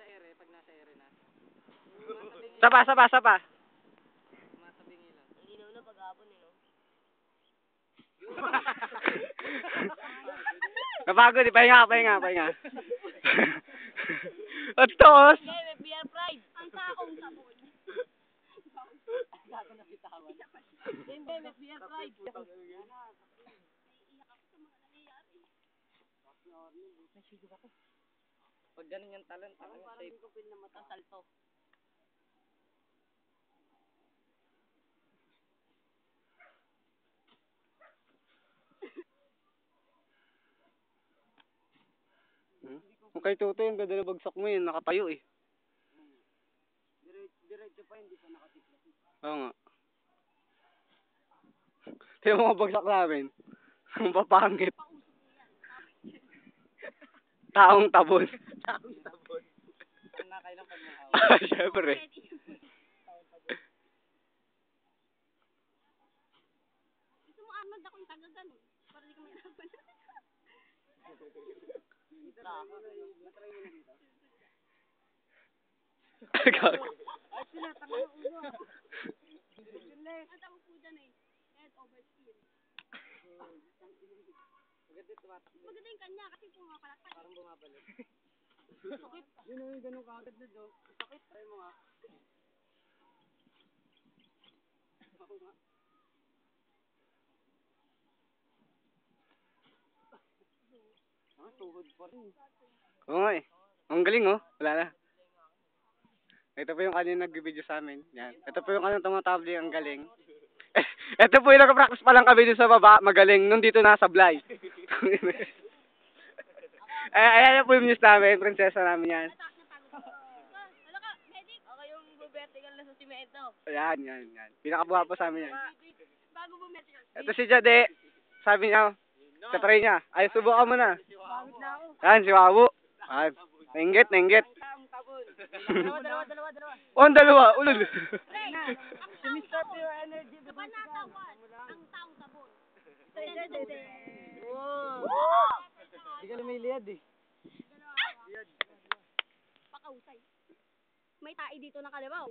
sa ere, pag nasa ere na. Sapa. Matabingi lang. Hindi na pag-hapon eh, no? Napagod, pahinga. At toos. Okay, may beer pride. Ang taong sabon. Gago na bitawan. Hindi, may beer pride. Pag ganun yung talent, safe. Ko pin na matasalto. Kung kay Toto yung ganda na bagsak mo yun, nakatayo eh. Diretso pa, hindi pa nakatiplas. Oo nga. Tingnan mo mga bagsak namin. Ang papangit. Taong tabon. Ang nakay lang pag mahawa. Siyempre. Gusto mo Arnold ako yung taga-ganon. Para di ka mahirapan. Matry mo na dito. Gago. Ay, sila, tanga ng ulo. Ang tawag po dyan eh. Head over steer. Maganda tumatakbo. Maganda yung kanya kasi pumapalakpak. Parang bumabalik. Sakit. Yun yung ganun kaagad na do. Sakit. Try mo nga. Ako nga. Tuhod pa rin. Oo nga eh. Ang galing oh. Wala na. Ito po yung kanina nag-video sa amin. Yan. Ito po yung kanina tumatable, ang galing. Ito po yung nag-practice pa lang kami dun sa baba. Magaling. Nung dito nasa Blay. Ayan po yung news namin. Prinsesa namin yan. Ano ka, medic? Ako yung vertical na sa simento. Yan. Pinakabuha po sa amin yan. Bago mo vertical. Ito si Jade. Sabi niya, sa try niya. Ay, subukan mo na. Pagod na ako. Yan, si Wabu. Ay, nainggit. Taong tabon. Dalawa. Oh, ang dalawa. Ulul. Si Mr. Pure Energy. Kapanatawan. Ang taong sabon. Hindi ka lumiliad eh. Pakausay. May tae dito na kalabaw.